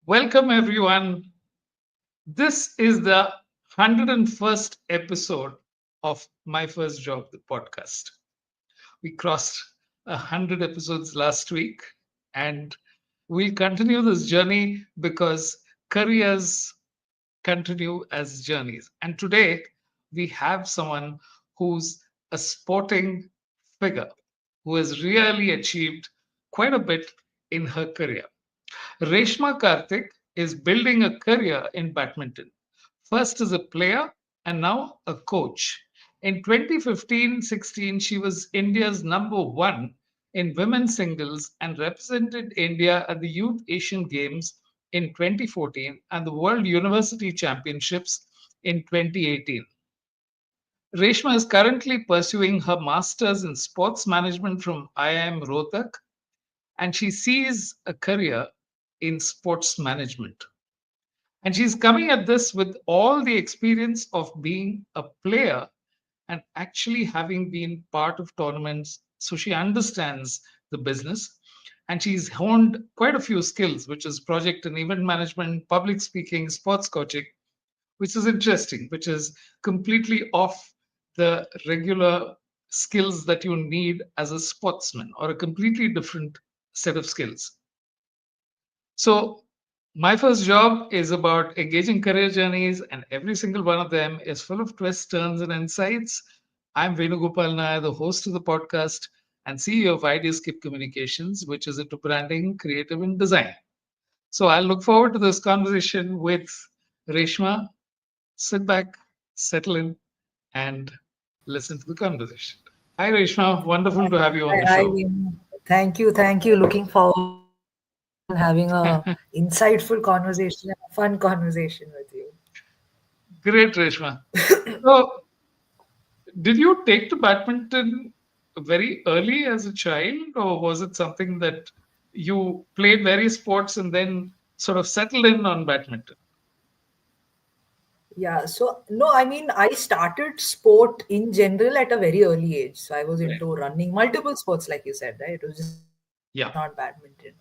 Welcome, everyone. This is the 101st episode of My First Job, the podcast. We crossed 100 episodes last week, and we'll continue this journey because careers continue as journeys. And today, we have someone who's a sporting figure who has really achieved quite a bit in her career. Reshma Karthik is building a career in badminton, first as a player and now a coach. In 2015-16, she was India's number one in women's singles and represented India at the Youth Asian Games in 2014 and the World University Championships in 2018. Reshma is currently pursuing her master's in sports management from IIM Rohtak, and she sees a career in sports management. And she's coming at this with all the experience of being a player and actually having been part of tournaments. So she understands the business and she's honed quite a few skills, which is project and event management, public speaking, sports coaching, which is interesting, which is completely off the regular skills that you need as a sportsman or a completely different set of skills. So, my first job is about engaging career journeys, and every single one of them is full of twists, turns, and insights. I'm Venugopal Nair, the host of the podcast and CEO of Ideascape Communications, which is into branding, creative, and design. So, I look forward to this conversation with Reshma. Sit back, settle in, and listen to the conversation. Hi, Reshma. Wonderful to have you on the show. Thank you. Looking forward to having a insightful conversation, a fun conversation with you. Great, Reshma. So, did you take to badminton very early as a child, or was it something that you played various sports and then sort of settled in on badminton? Yeah, so no, I mean, I started sport in general at a very early age. So I was Right. into running, multiple sports, like you said, right? It was just not badminton. Yeah.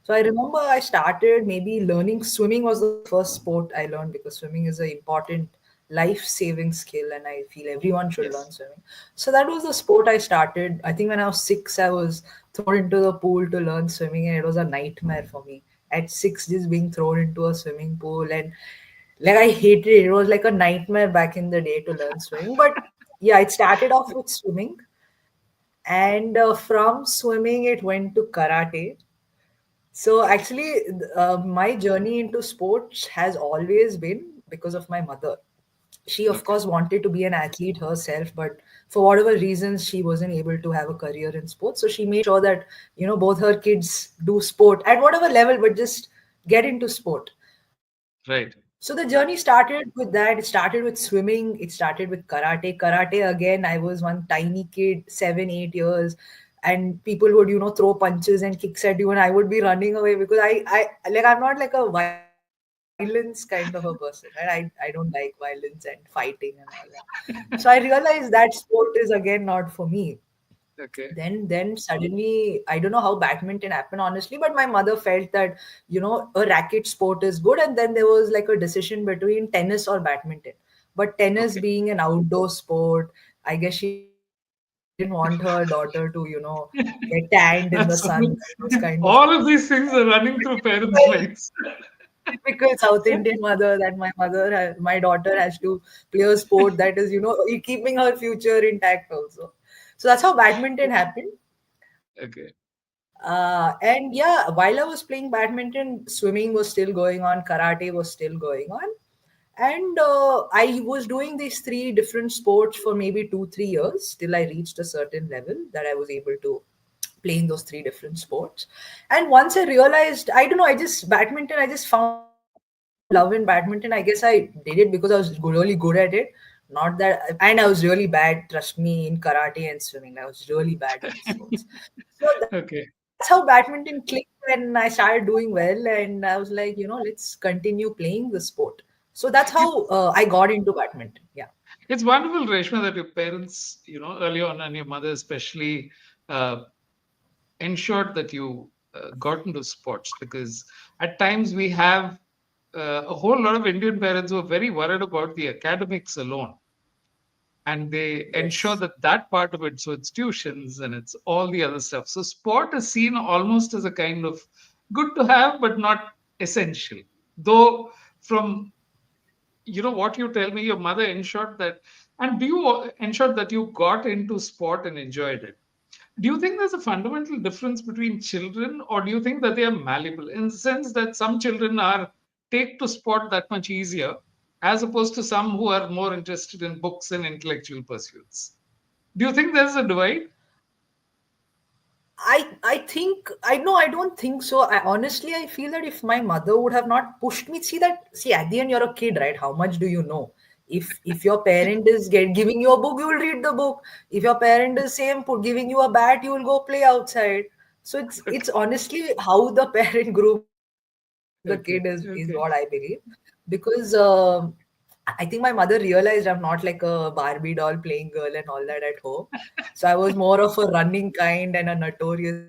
So I remember I started maybe learning swimming was the first sport I learned because swimming is an important life-saving skill, and I feel everyone should learn swimming. Yes. So that was the sport I started. I think when I was 6, I was thrown into the pool to learn swimming, and it was a nightmare for me. At 6, just being thrown into a swimming pool, and like I hated it. It was like a nightmare back in the day to learn swimming. But yeah, it started off with swimming, and from swimming, it went to karate. So actually, my journey into sports has always been because of my mother. She, of Okay. course, wanted to be an athlete herself, but for whatever reasons, she wasn't able to have a career in sports. So she made sure that, both her kids do sport at whatever level, but just get into sport. Right. So the journey started with that. It started with swimming. It started with karate. Karate, again, I was one tiny kid, 7, 8 years, and people would, throw punches and kicks at you, and I would be running away because I'm not like a violence kind of a person, right? I don't like violence and fighting and all that. So I realized that sport is again not for me. Okay. Then suddenly, I don't know how badminton happened honestly, but my mother felt that a racket sport is good, and then there was like a decision between tennis or badminton. But tennis Okay. being an outdoor sport, I guess she didn't want her daughter to get tanned in the sun, those So, kind of things. all of these things are running through parents' Typical minds. typical South Indian mother, that my daughter has to play a sport that is, keeping her future intact also. So that's how badminton happened. Okay. And yeah, while I was playing badminton, swimming was still going on, karate was still going on. And I was doing these three different sports for maybe 2, 3 years till I reached a certain level that I was able to play in those three different sports. And once I realized, I don't know, badminton, I just found love in badminton. I guess I did it because I was really good at it. Not that, and I was really bad, trust me, in karate and swimming. I was really bad in these sports. So that's how Okay. badminton clicked when I started doing well, and I was like, let's continue playing the sport. So that's how I got into badminton. Yeah. It's wonderful, Reshma, that your parents, early on, and your mother especially, uh, ensured that you got into sports? Because at times we have a whole lot of Indian parents who are very worried about the academics alone, and they ensure Yes. that that part of it, so it's tuitions and it's all the other stuff. So sport is seen almost as a kind of good to have, but not essential. Though from what you tell me, your mother ensured that, and do you ensured that you got into sport and enjoyed it? Do you think there's a fundamental difference between children, or do you think that they are malleable in the sense that some children are take to sport that much easier as opposed to some who are more interested in books and intellectual pursuits? Do you think there's a divide? I think I know I don't think so. I honestly I feel that if my mother would have not pushed me, see at the end you're a kid, right? How much do you know? If your parent is giving you a book, you will read the book. If your parent is same giving you a bat, you will go play outside. So it's Okay, honestly how the parent groom the kid is what I okay, believe. okay. Because I think my mother realized I'm not like a Barbie doll playing girl and all that at home. So I was more of a running kind and a notorious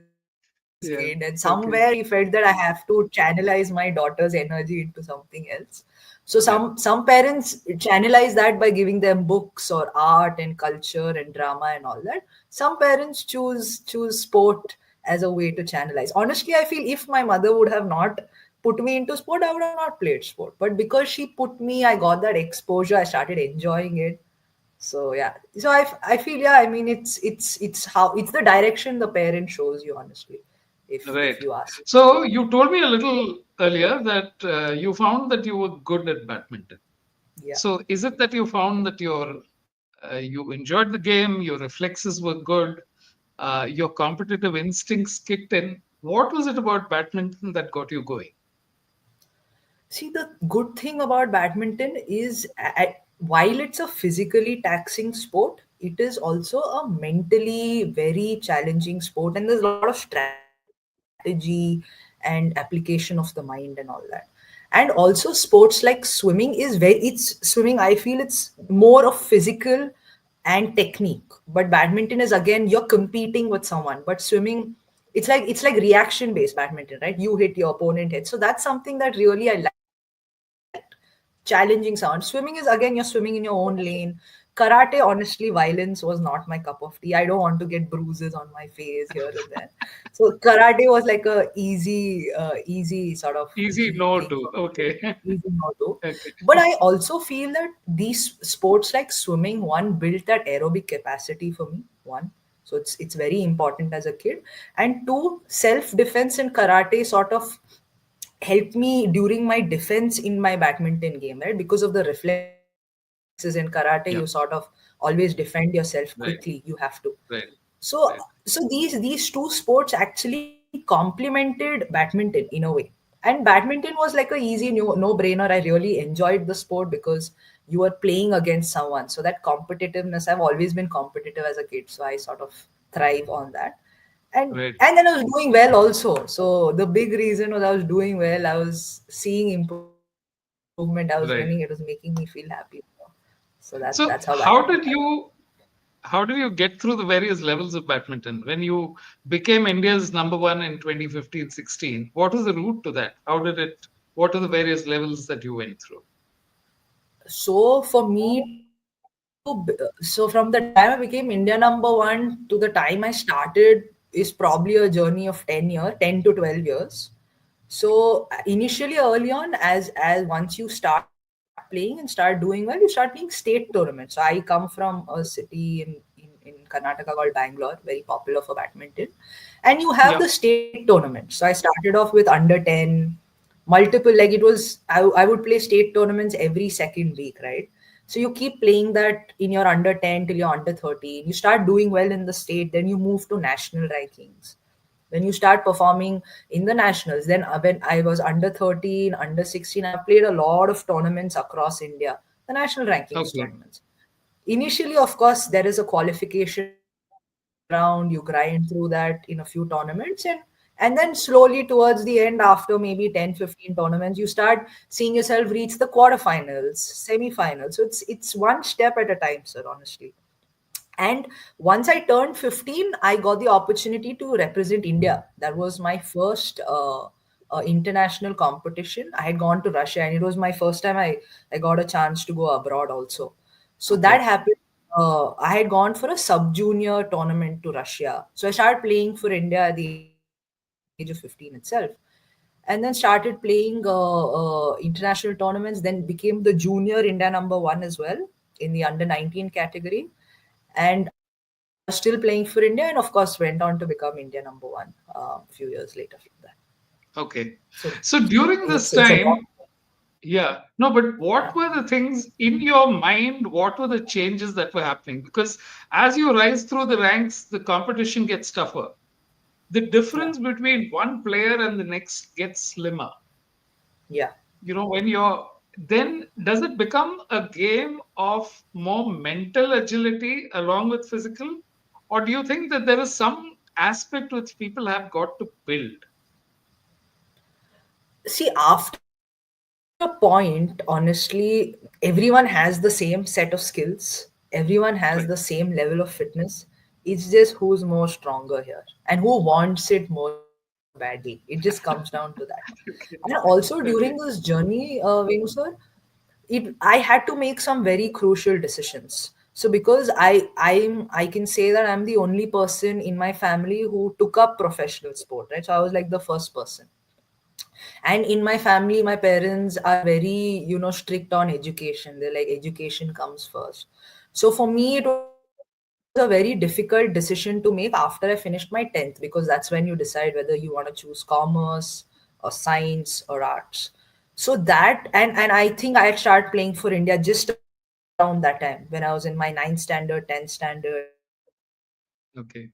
kid. And somewhere Yeah, she felt that I okay, have to channelize my daughter's energy into something else. So some yeah, parents channelize that by giving them books or art and culture and drama and all that. Some parents choose sport as a way to channelize. Honestly, I feel if my mother would have not put me into sport, I would have not played sport. But because she put me, I got that exposure. I started enjoying it. So yeah. So I feel yeah. I mean, it's how it's the direction the parent shows you. Honestly, if right. you ask me. So So you told me a little earlier that you found that you were good at badminton. yeah. So is it that you found that you enjoyed the game, your reflexes were good, your competitive instincts kicked in? What was it about badminton that got you going? See, the good thing about badminton is, while it's a physically taxing sport, it is also a mentally very challenging sport, and there's a lot of strategy and application of the mind and all that. And also, sports like swimming is very, it's swimming, I feel it's more of physical and technique. But badminton is again, you're competing with someone, but swimming, it's like reaction based badminton, right? You hit, your opponent hits. So that's something that really I liked. Challenging sound. Swimming is again, you're swimming in your own lane. Karate, honestly, violence was not my cup of tea. I don't want to get bruises on my face here and there. So karate was like a easy sort of Easy no thing to. for me. Okay. Easy not to. Okay. But I also feel that these sports like swimming, one, built that aerobic capacity for me. One, so it's very important as a kid. And two, self defense in karate sort of helped me during my defense in my badminton game, right? Because of the reflexes in karate, you sort of Yeah. always defend yourself quickly. You have to. Right. So Right. these two sports actually complemented badminton in a way. And badminton was like a easy no brainer. I really enjoyed the sport because you were playing against someone. So that competitiveness, I've always been competitive as a kid. So I sort of thrive on that. And Right. and then I was doing well also. So the big reason was I was doing well. I was seeing improvement. I was winning. It was making me Right. feel happy. So that's how badminton So started. how did you get through the various levels of badminton when you became India's number one in 2015-16? What was the route to that? What are the various levels that you went through? So for me so from the time I became India number one to the time I started is probably a journey of 10 to 12 years. So initially early on, as once you start playing and start doing well, you start playing state tournaments. So I come from a city in Karnataka called Bangalore, very popular for badminton. And you have the Yeah. state tournaments. So I started off with under 10, multiple, like it was, I would play state tournaments every second week, right? So you keep playing that in your under 10 till you're under 13. You start doing well in the state, then you move to national rankings. When you start performing in the nationals, then when I was under 13, under 16, I played a lot of tournaments across India, the national rankings Okay. tournaments. Initially, of course, there is a qualification round, you grind through that in a few tournaments, and then slowly towards the end, after maybe 10, 15 tournaments, you start seeing yourself reach the quarterfinals, semi-finals. So it's one step at a time, sir, honestly. And once I turned 15, I got the opportunity to represent India. That was my first international competition. I had gone to Russia, and it was my first time I got a chance to go abroad also. So that Okay. happened. I had gone for a sub junior tournament to Russia. So I started playing for India at the age of 15 itself. And then started playing international tournaments, then became the junior India number one as well in the under 19 category. And still playing for India, and of course went on to become India number one a few years later from that. Okay. So So during this it's a long. time, yeah, no, but Yeah, what were the things in your mind? What were the changes that were happening? Because as you rise through the ranks, the competition gets tougher. The yeah, difference between one player and the next gets slimmer. yeah. When you're then does it become a game of more mental agility along with physical? Or do you think that there is some aspect which people have got to build? See, after a point, honestly, everyone has the same set of skills. Everyone has the same Right. level of fitness. It's just who's more stronger here and who wants it more badly. It just comes down to that. And also Okay. during this Okay. journey, Venu sir, I had to make some very crucial decisions. So because I can say that I'm the only person in my family who took up professional sport, right? So I was like the first person. And in my family, my parents are very, strict on education. They're like, education comes first. So for me, it was a very difficult decision to make after I finished my 10th, because that's when you decide whether you want to choose commerce or science or arts. So that, and I think I had started playing for India just around that time when I was in my ninth standard, 10th standard, and I was playing for India. Okay. So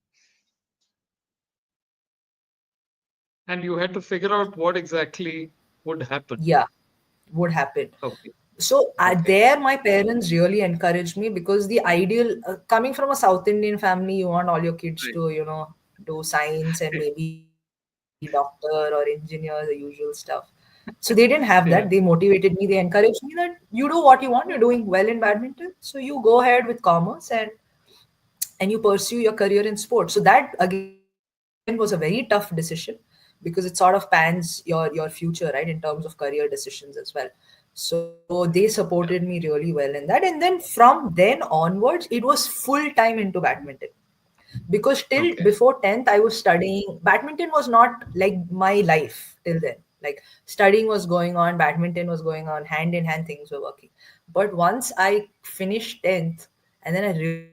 And you had to figure out what exactly would happen. yeah, would happen. Okay. So Okay. there, my parents really encouraged me, because the ideal, coming from a South Indian family, you want all your kids Right. to, do science and maybe doctor or engineer, the usual stuff. So they didn't have that. They motivated Yeah. me. They encouraged me that you do what you want. You're doing well in badminton, so you go ahead with commerce and you pursue your career in sports. So that again was a very tough decision, because it sort of pans your future, right, in terms of career decisions as well. So they supported me really Yeah. well in that. And then from then onwards, it was full time into badminton, because till before Okay. 10th I was studying. Badminton was not like my life till then. Like, studying was going on, badminton was going on, hand in hand things were working. But once I finished 10th, and then I realized,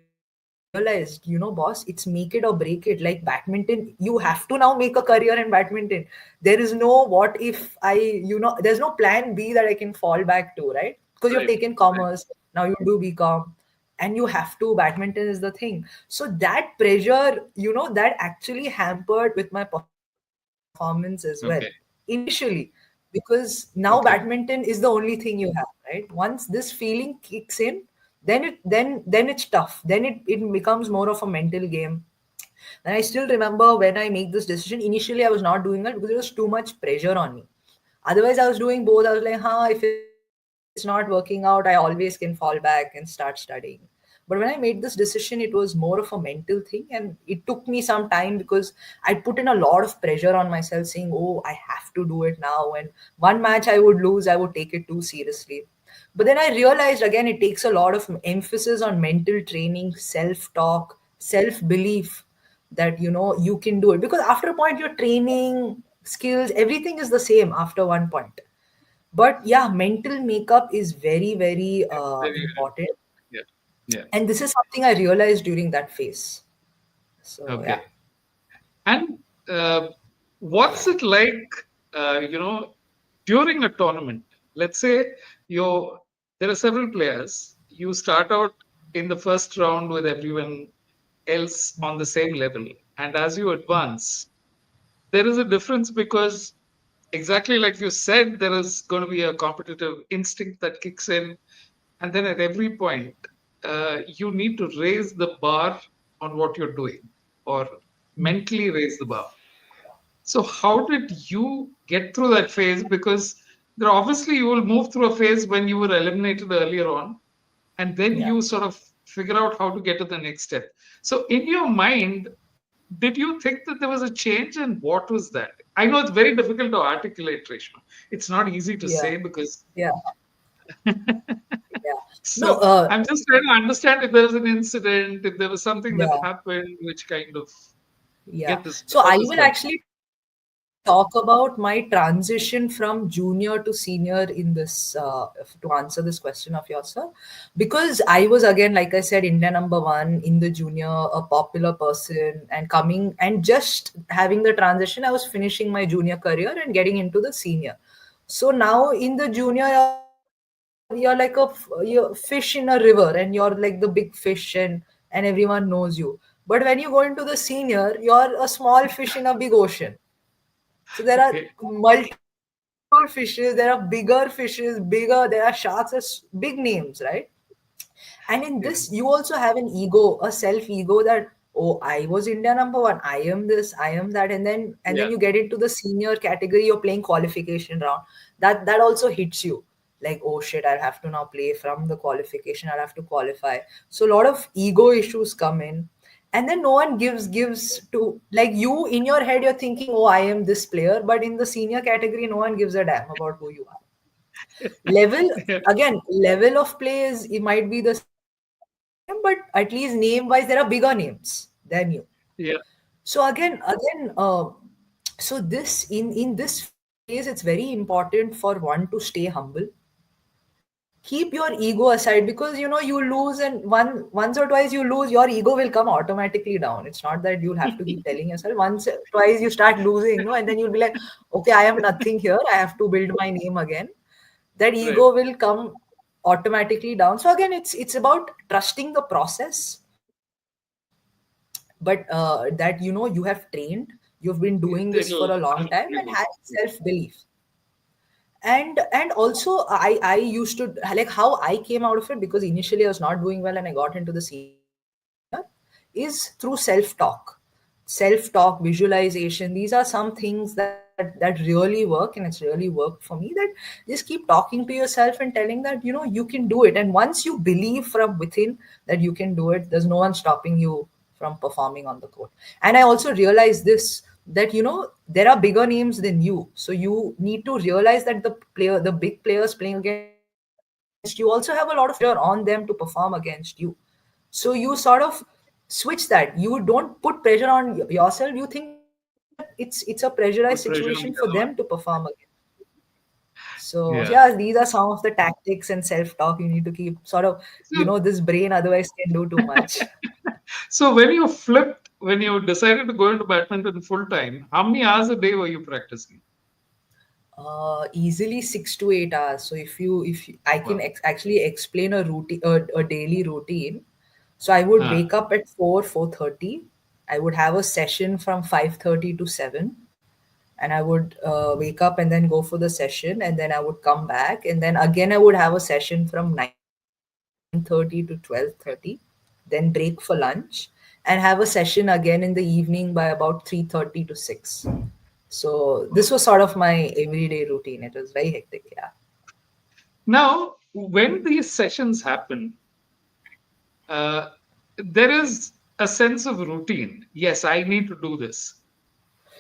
boss, it's make it or break it. Like badminton, you have to now make a career in badminton. There is no what if there's no plan B that I can fall back to, right? Because you've taken Right. commerce, Right. now you do BCom, and you have to, badminton is the thing. So that pressure, that actually hampered with my performance as well Okay. initially, because now badminton is Okay. the only thing you have, right? Once this feeling kicks in, then it's tough. Then it becomes more of a mental game. And I still remember when I made this decision, initially I was not doing it because there was too much pressure on me. Otherwise, I was doing both. I was like, if it's not working out, I always can fall back and start studying. But when I made this decision, it was more of a mental thing. And it took me some time, because I put in a lot of pressure on myself saying, oh, I have to do it now. And one match I would lose, I would take it too seriously. But then I realized, again, it takes a lot of emphasis on mental training, self talk, self belief, that you can do it. Because after a point, your training, skills, everything is the same after one point. But yeah, mental makeup is very, very Very, very important. important. Yeah. Yeah. And this is something I realized during that phase. So yeah. Okay. And uh, what's it like, uh, you know, during a tournament? Let's say you there are several players. You start out in the first round with everyone else on the same level, and as you advance, there is a difference because exactly like you said, there is going to be a competitive instinct that kicks in, and then at every point, you need to raise the bar on what you're doing, or mentally raise the bar. So, how did you get through that phase? Because there obviously you will move through a phase when you were eliminated earlier on, and then Yeah. you sort of figure out how to get to the next step. So, in your mind, did you think that there was a change, and what was that? I know it's very difficult to articulate, Rishma. It's not easy to Yeah, say because. yeah, yeah. No, So I'm just trying to understand if there was an incident, if there was something that yeah. happened, which kind of Yeah. get this So I got this will going. actually talk about my transition from junior to senior in this to answer this question of yours, sir. Because I was again, like I said, India number one in the junior, a popular person, and coming and just having the transition. I was finishing my junior career and getting into the senior. So now in the junior, you're like you're fish in a river, and you're like the big fish, and everyone knows you. But when you go into the senior, you're a small fish in a big ocean. So there are Okay. multiple fishes, there are bigger fishes, bigger, there are sharks, there's big names, right? And in this, Yeah. you also have an ego, a self ego that, oh, I was India number one, I am this, I am that, and then Yeah. you get into the senior category, you're playing qualification round. That also hits you. Like, oh shit, I'll have to now play from the qualification, I'll have to qualify. So a lot of ego issues come in. And then no one gives to, like, you in your head you're thinking, oh, I am this player, but in the senior category no one gives a damn about who you are. Level, Yeah. again, level of play is, it might be the same, but at least name wise there are bigger names than you. Yeah. So so this in this phase, it's very important for one to stay humble. Keep your ego aside, because you lose, and once or twice you lose, your ego will come automatically down. It's not that you'll have to keep telling yourself. Once twice you start losing, no, and then you'll be like, okay, I am nothing here, I have to build my name again. That Right. ego will come automatically down. So again, it's about trusting the process, but that you have trained, you've been doing this for a It'll long time, and eventually having work. Yeah. self belief. And also, I used to, like, how I came out of it, because initially I was not doing well and I got into the senior, is through self talk, visualization. These are some things that really work, and it's really worked for me. That just keep talking to yourself and telling that you can do it, and once you believe from within that you can do it, there's no one stopping you from performing on the court. And I also realized this, that there are bigger names than you, so you need to realize that the big players playing against you also have a lot of pressure on them to perform against you. So you sort of switch that. You don't put pressure on yourself, you think that it's a pressurized situation for Put them pressure to on the perform other one. again. So yeah, Yeah. these are some of the tactics and self-talk you need to keep, sort of, So, this brain otherwise can do too much. so when you decided to go into badminton full time, how many hours a day were you practicing? Easily 6 to 8 hours. So if I can Wow. actually explain a routine, a daily routine. So I would Ah, wake up at 4:30. I would have a session from 5:30 to 7, and I would wake up and then go for the session, and then I would come back, and then again I would have a session from 9:30 to 12:30, then break for lunch, and have a session again in the evening by about 3:30 to 6. So this wow. was sort of my everyday routine. It was very hectic, yeah. Now, when these sessions happen, uh, there is a sense of routine. Yes, I need to do this.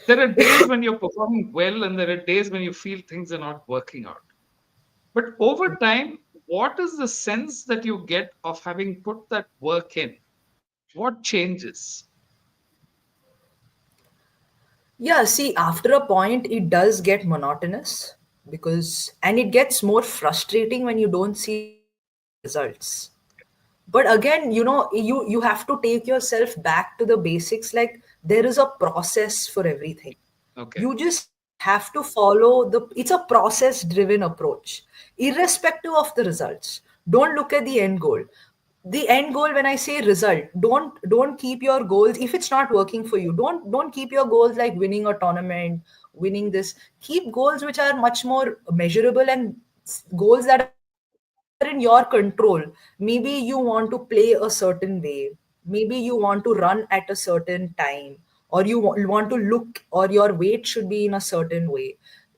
There are days when you're performing well, and there are days when you feel things are not working out. But over time, what is the sense that you get of having put that work in? What changes? Yeah, see, after a point, it does get monotonous, and it gets more frustrating when you don't see results. But again, you have to take yourself back to the basics. Like, there is a process for everything. Okay. You just have to follow it's a process driven approach, irrespective of the results. Don't look at the end goal. The end goal, when I say result, don't keep your goals. If it's not working for you, don't keep your goals like winning a tournament, winning this. Keep goals which are much more measurable, and goals that are in your control. Maybe you want to play a certain way, maybe you want to run at a certain time, or you want to look, or your weight should be in a certain way.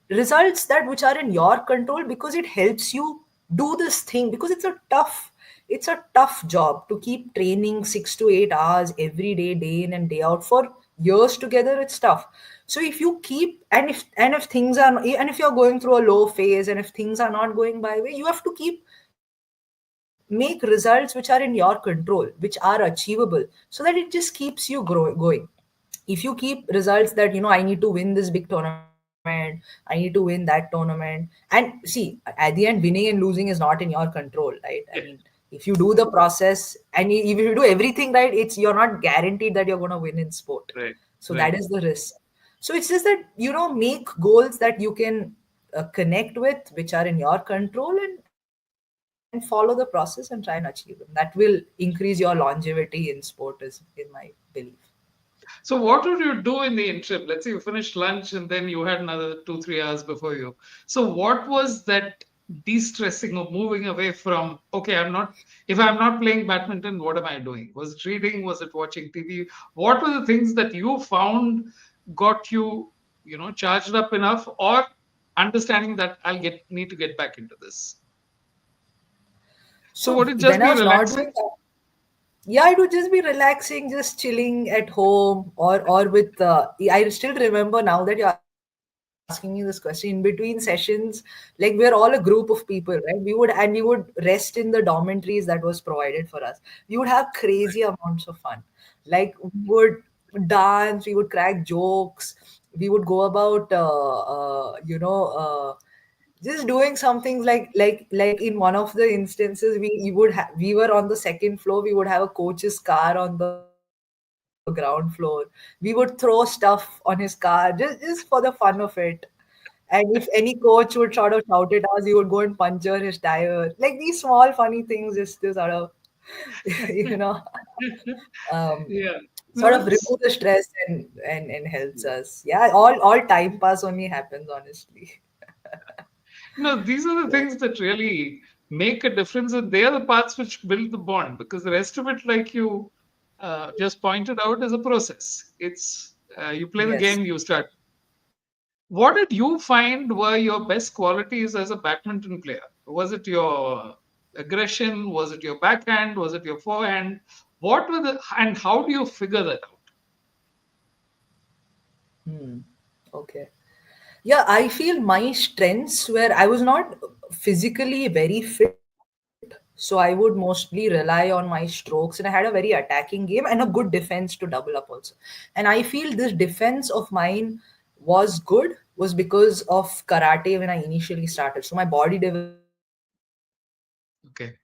Results that which are in your control, because it helps you do this thing, because it's a tough, it's a tough job to keep training 6 to 8 hours every day, day in and day out for years together. It's tough. So if you keep, and if things are, and if you're going through a low phase, and if things are not going by way, you have to keep make results which are in your control, which are achievable, so that it just keeps you going. If you keep results that, I need to win this big tournament, I need to win that tournament, and see, at the end, winning and losing is not in your control, right? I mean, Yeah. if you do the process and if you do everything right, you're not guaranteed that you're going to win in sport. Right. So that is Right. the risk. So it's just that, make goals that you can connect with, which are in your control, and follow the process and try and achieve them. That will increase your longevity in sport, is in my belief. So what would you do in the interim? Let's say you finished lunch and then you had another 2, 3 hours before you. So what was that de-stressing or moving away from, okay, if I'm not playing badminton, what am I doing? Was it reading? Was it watching TV? What were the things that you found got you, charged up enough, or understanding that need to get back into this? So So would it when just I be was not doing relaxing? that, yeah, it would just be relaxing, just chilling at home, or with. I still remember, now that you're asking me this question, in between sessions, like we're all a group of people, right? We would rest in the dormitories that was provided for us. We would have crazy amounts of fun. Like we would dance, we would crack jokes, we would go about, just doing some things, like in one of the instances, we were on the second floor, we would have a coach's car on the ground floor, we would throw stuff on his car, just for the fun of it. And if any coach would sort of shout at us, we would go and puncture his tire, like these small funny things, just to sort of you know um, Yeah. sort No, of remove that's the stress, and helps us. Yeah, all time pass only happens, honestly. No, these are the things that really make a difference, and they are the parts which build the bond. Because the rest of it, like you just pointed out, is a process. It's you play the Yes. game, you start. What did you find were your best qualities as a badminton player? Was it your aggression? Was it your backhand? Was it your forehand? What were the and how do you figure that out? Hmm. Okay. Yeah, I feel my strengths were, I was not physically very fit, so I would mostly rely on my strokes, and I had a very attacking game and a good defense to double up also. And I feel this defense of mine was because of karate when I initially started. So my body development was very good. Okay.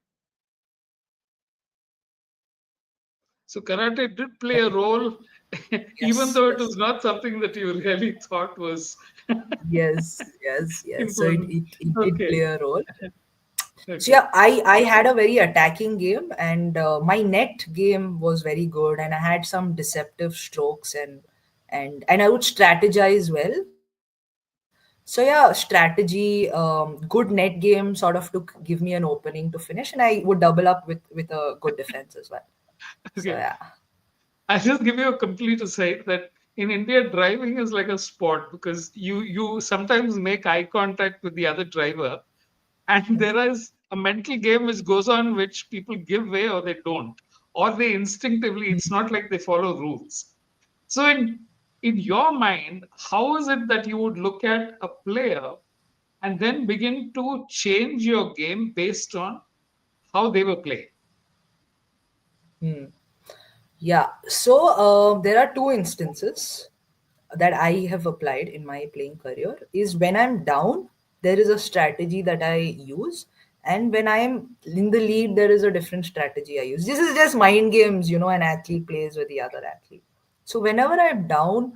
So So karate did play a role, even yes, though it was yes. not something that you really thought was Yes, yes, yes. So it, important. it, it did Okay. play a role. So Okay. yeah, I had a very attacking game, and my net game was very good, and I had some deceptive strokes, and I would strategize well. So yeah, strategy, good net game sort of to give me an opening to finish, and I would double up with a good defense as well. So Okay. yeah. I'll just give you a complete aside that in India, driving is like a sport because you sometimes make eye contact with the other driver, and there is a mental game which goes on which people give way or they don't, or they instinctively. It's not like they follow rules. So in your mind, how is it that you would look at a player and then begin to change your game based on how they were playing? Hmm. Yeah. So there are two instances that I have applied in my playing career. Is when I'm down, there is a strategy that I use, and when I am in the lead, there is a different strategy I use. This is just mind games, an athlete plays with the other athlete. So whenever I'm down,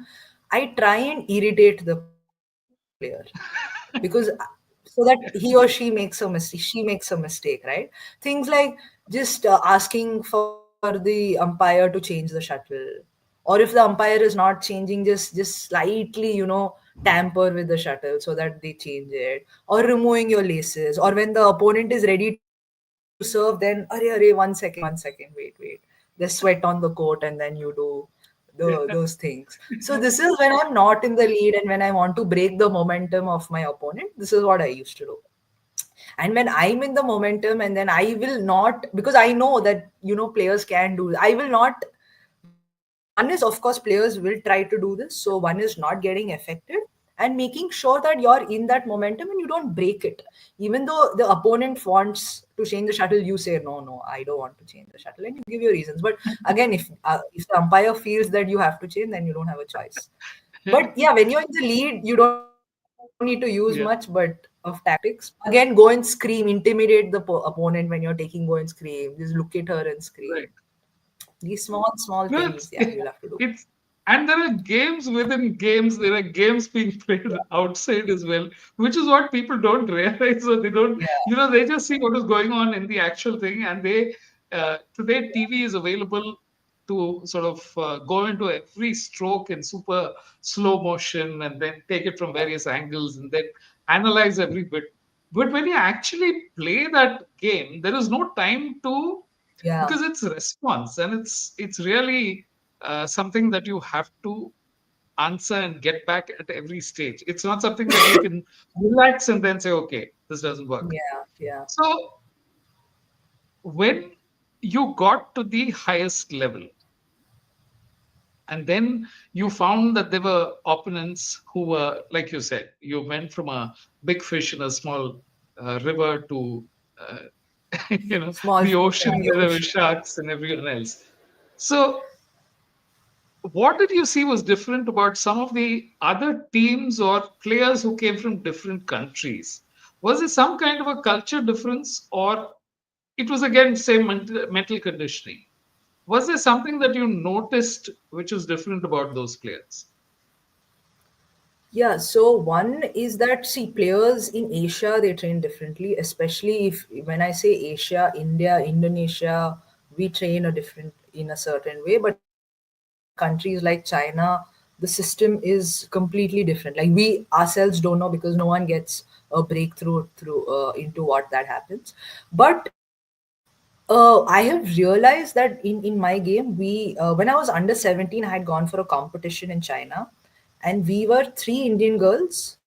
I try and irritate the player, because so that he or she makes a mistake, she makes a mistake, right? Things like just asking for the umpire to change the shuttle, or if the umpire is not changing, just slightly, tamper with the shuttle so that they change it, or removing your laces, or when the opponent is ready to serve, then arey, 1 second, wait, there's sweat on the court, and then you do Yeah. those things. So this is when I'm not in the lead, and when I want to break the momentum of my opponent, this is what I used to do. And when I'm in the momentum, and then I will not, because I know that, players can do, I will not. One is, of course, players will try to do this, so one is not getting affected, and making sure that you're in that momentum and you don't break it. Even though the opponent wants to change the shuttle, you say no, no, I don't want to change the shuttle, and you give your reasons. But again, if the umpire feels that you have to change, then you don't have a choice. But yeah, when you're in the lead, you don't need to use much, but Yeah, of tactics. Again, go and scream, intimidate the opponent when you're taking, go and scream. Just look at her and scream. right. These small No, things, yeah, you'll have to do. it's and there are games within games. There are games being played outside as well, which is what people don't realize, or they don't. Yeah, They just see what is going on in the actual thing, and today TV is available to sort of go into every stroke in super slow motion, and then take it from various angles, and then analyze every bit. But when you actually play that game, there is no time to, yeah, because it's response, and it's really something that you have to answer and get back at every stage. It's not something that you can relax and then say, okay, this doesn't work. yeah, yeah. So when you got to the highest level, and then you found that there were opponents who were, like you said, you went from a big fish in a small river to uh, Small the fish ocean in the where there were ocean. sharks and everyone else. So what did you see was different about some of the other teams or players who came from different countries? Was there some kind of a culture difference, or it was again same mental conditioning? Was there something that you noticed which was different about those players? Yeah, so one is that, see, players in Asia, they train differently, especially if, when I say Asia, India, Indonesia, we train a different, in a certain way. But in countries like China, the system is completely different. Like, we ourselves don't know, because no one gets a breakthrough through into what that happens. But I have realized that in my game, when I was under 17, I had gone for a competition in China, and we were three Indian girls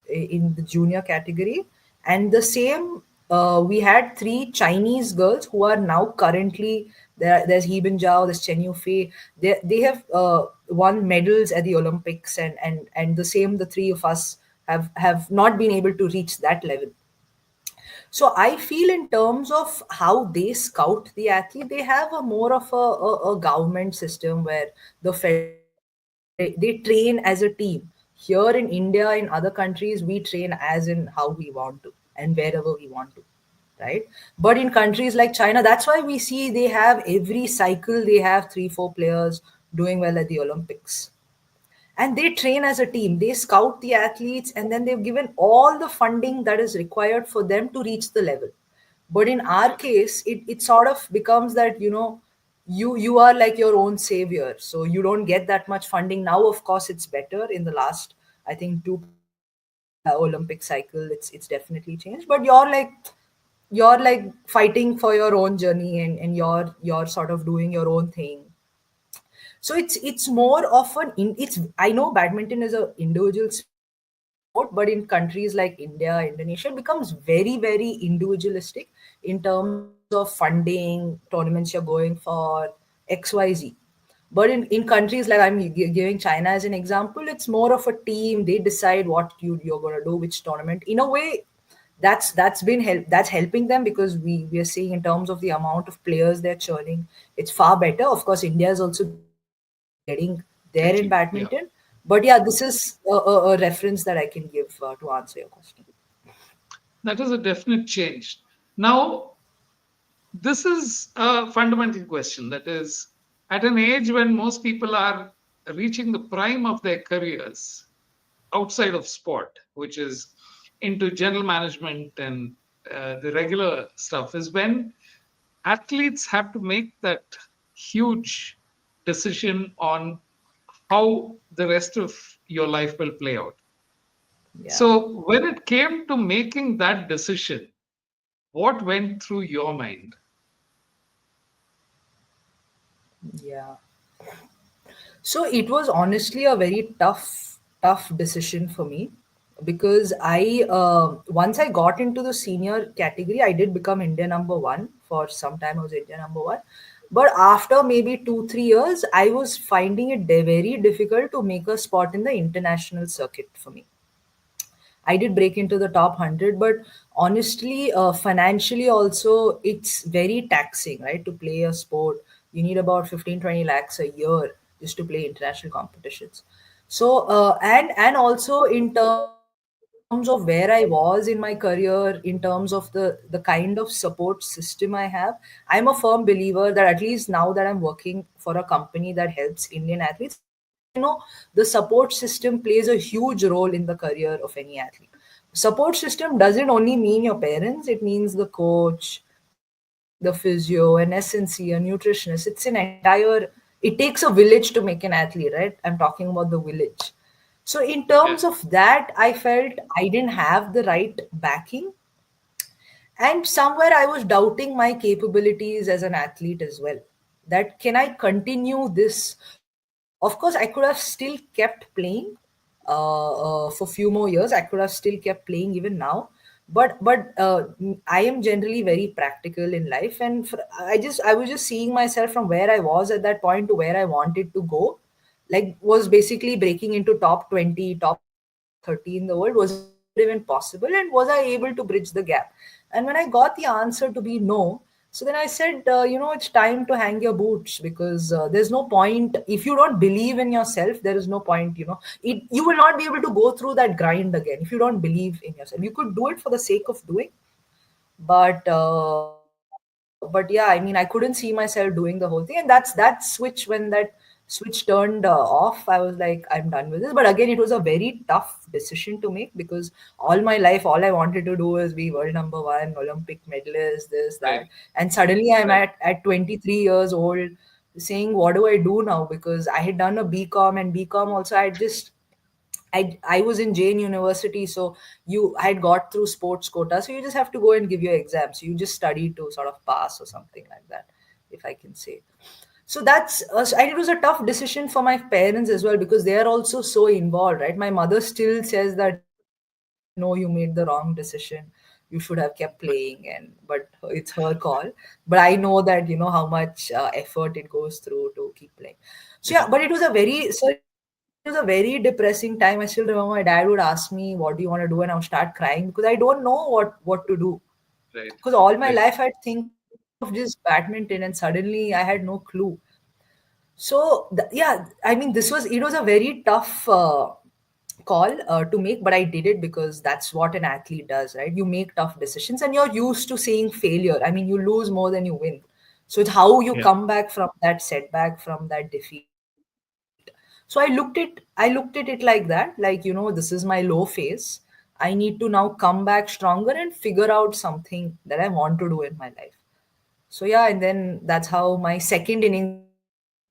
in the junior category, and the same. We had three Chinese girls who are now currently there. There's He Bin Zhao, there's Chen Yufei. They have won medals at the Olympics, and the same. The three of us have not been able to reach that level. So I feel, in terms of how they scout the athlete, they have a more of a government system where they train as a team. Here in India, in other countries, we train as in how we want to and wherever we want to, right? But in countries like China, that's why we see they have every cycle, they have three, four players doing well at the Olympics, and they train as a team. They scout the athletes, and then they've given all the funding that is required for them to reach the level. But in our case, it sort of becomes that, you are like your own savior, so you don't get that much funding. Now, of course, it's better. In the last, I think, two Olympic cycle, it's definitely changed. But you're like fighting for your own journey, and you're sort of doing your own thing. So it's more of it's, I know badminton is a individual sport, but in countries like India, Indonesia, it becomes very, very individualistic in terms of funding, tournaments you're going for, XYZ. But in countries like, I'm giving China as an example, it's more of a team. They decide what you're going to do, which tournament. In a way, that's helping them, because we are seeing, in terms of the amount of players they're churning, it's far better. Of course, India is also getting there in badminton. Actually, yeah, But yeah, this is a reference that I can give to answer your question. that is a definite change. Now, this is a fundamental question, that is, at an age when most people are reaching the prime of their careers outside of sport, which is into general management and the regular stuff, is when athletes have to make that huge decision on how the rest of your life will play out. Yeah, So, when it came to making that decision, what went through your mind? yeah. So it was honestly a very tough decision for me. because I once I got into the senior category, I did become India number one. For some time, I was India number one. But after maybe 2 3 years, I was finding it very difficult to make a spot in the international circuit for me. I did break into the top 100, but honestly, financially also, it's very taxing, right? To play a sport, you need about 15 20 lakhs a year just to play international competitions. So, and also in terms of where I was in my career, in terms of the kind of support system I have, I'm a firm believer that at least now that I'm working for a company that helps Indian athletes, I know the support system plays a huge role in the career of any athlete. Support system doesn't only mean your parents, it means the coach, the physio, an SNC, a nutritionist. It's an entire, it takes a village to make an athlete, right? I'm talking about the village. So in terms of Yeah. that, I felt I didn't have the right backing, and somewhere I was doubting my capabilities as an athlete as well. That can I continue this? Of course, I could have still kept playing for few more years. I could have still kept playing even now. But I am generally very practical in life, and I was just seeing myself from where I was at that point to where I wanted to go. Like, was basically breaking into top 20, top 30 in the world. Was it even possible, and was I able to bridge the gap? And when I got the answer to be no, so then I said, it's time to hang your boots, because there's no point if you don't believe in yourself. There is no point, you will not be able to go through that grind again if you don't believe in yourself. You could do it for the sake of doing, but yeah, I mean, I couldn't see myself doing the whole thing, and that switch, when that switch turned off, I was like, I'm done with this. But again, it was a very tough decision to make, because all my life, all I wanted to do is be world number one, Olympic medalist, this, Right. that. And suddenly I'm Right. at 23 years old, saying, what do I do now? Because I had done a BCom, and BCom also, I was in Jain University, so you I had got through sports quota, so you just have to go and give your exams. You just study to sort of pass or something like that, if I can say. So and it was a tough decision for my parents as well, because they are also so involved, right? My mother still says that no, you made the wrong decision. You should have kept playing, but it's her call. But I know that how much effort it goes through to keep playing. So yeah, but it Yeah. was it was a very depressing time. I still remember my dad would ask me, "What do you want to do?" And I would start crying because I don't know what to do. Right. Because all my Right. life I'd think of just badminton, and suddenly I had no clue. So yeah, I mean, it was a very tough call to make, but I did it because that's what an athlete does, right? You make tough decisions, and you're used to seeing failure. I mean, you lose more than you win. So it's how you Yeah. come back from that setback, from that defeat. So I looked at it like that, like, this is my low phase. I need to now come back stronger and figure out something that I want to do in my life. So yeah, and then that's how my second innings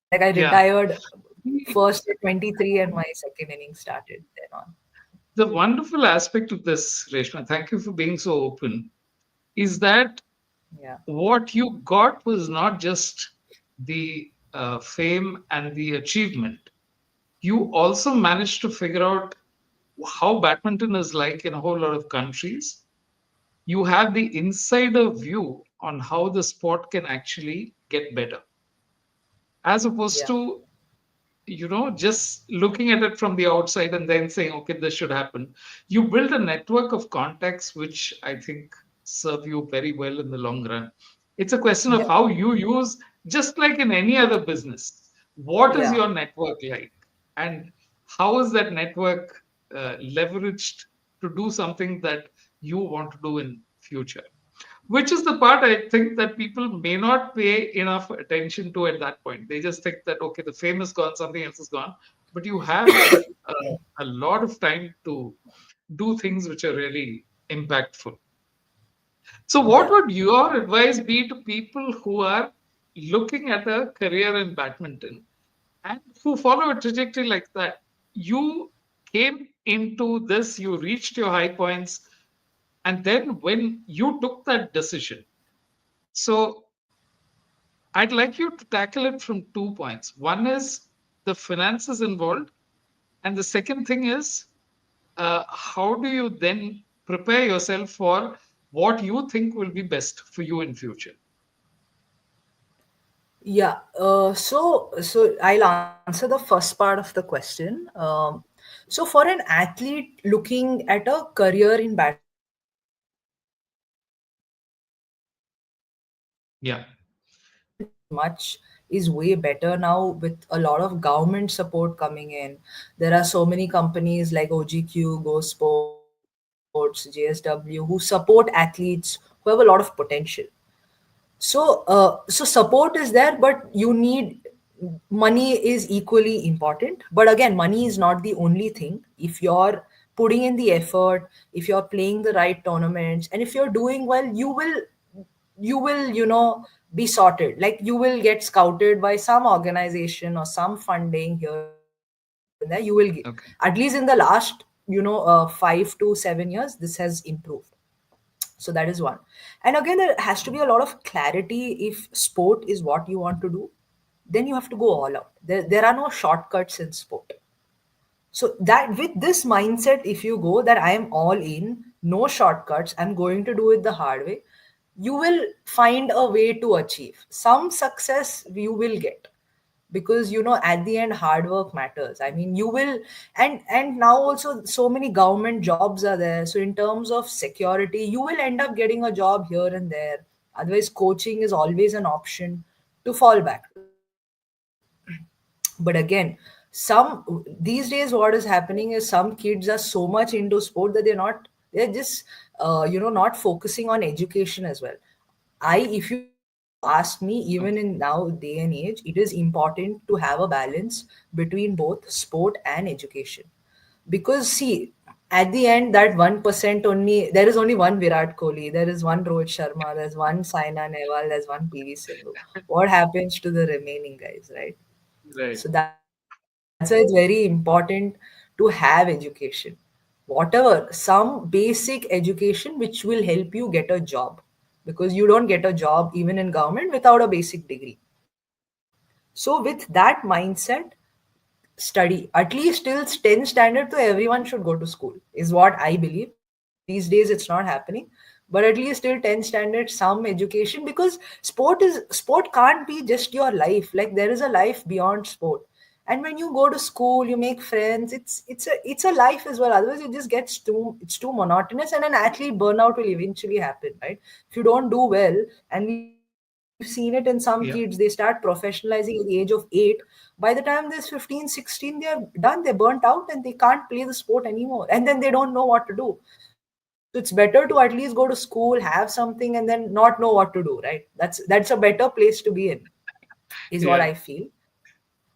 started. Like, I retired Yeah. first at 23, and my second inning started then on. The wonderful aspect of this, Reshma, thank you for being so open, is that Yeah. what you got was not just the fame and the achievement. You also managed to figure out how badminton is like in a whole lot of countries. You have the insider view on how the sport can actually get better, as opposed Yeah. to just looking at it from the outside and then saying, okay, this should happen. You build a network of contacts which I think serve you very well in the long run. It's a question of Yeah. how you use, just like in any other business, what is Yeah. your network like, and how is that network leveraged to do something that you want to do in future, which is the part I think that people may not pay enough attention to at that point. They just think that, okay, the fame is gone, something else is gone. But you have a, a lot of time to do things which are really impactful. So, what Yeah. would your advice be to people who are looking at a career in badminton and who follow a trajectory like that? You came into this, you reached your high points, and then when you took that decision, so I'd like you to tackle it from 2 points. One is the finances involved, and the second thing is how do you then prepare yourself for what you think will be best for you in future? Yeah. So I'll answer the first part of the question. So for an athlete looking at a career in badminton, Yeah. is way better now with a lot of government support coming in. There are so many companies like OGQ, Go Sports, JSW who support athletes who have a lot of potential. So support is there, but you need money is equally important. But again, money is not the only thing. If you're putting in the effort, if you're playing the right tournaments, and if you're doing well, you will be sorted. Like you will get scouted by some organization or some funding here and there. You will get, at least in the Okay. last 5 to 7 years, this has improved. So that is one. And again, there has to be a lot of clarity. If sport is what you want to do, then you have to go all out. There are no shortcuts in sport. So that with this mindset, if you go that I am all in, no shortcuts, I'm going to do it the hard way, you will find a way to achieve some success. You will get, because at the end hard work matters. I mean, you will. And now also so many government jobs are there, so in terms of security you will end up getting a job here and there. Otherwise, coaching is always an option to fall back to. But again, these days what is happening is some kids are so much into sport that they're just not focusing on education as well. If you ask me, even in now Okay. day and age, it is important to have a balance between both sport and education. Because see, at the end, that 1% only, there is only one Virat Kohli, there is one Rohit Sharma, there's one Saina Nehwal, there's one PV Sindhu. What happens to the remaining guys, right? Right. So that's why it's very important to have education. Whatever, some basic education which will help you get a job. Because you don't get a job even in government without a basic degree. So with that mindset, study. At least till 10th standard, so everyone should go to school, is what I believe. These days it's not happening. But at least till 10th standard, some education, because sport can't be just your life. Like there is a life beyond sport. And when you go to school, you make friends. It's a life as well. Otherwise, it just gets too monotonous, and an athlete burnout will eventually happen, right? If you don't do well, and we've seen it in some kids, they Yeah. start professionalizing at the age of 8. By the time they're 15, 16, they're done, they're burnt out, and they can't play the sport anymore. And then they don't know what to do. So it's better to at least go to school, have something, and then not know what to do, right? That's a better place to be in, is what I Yeah. feel.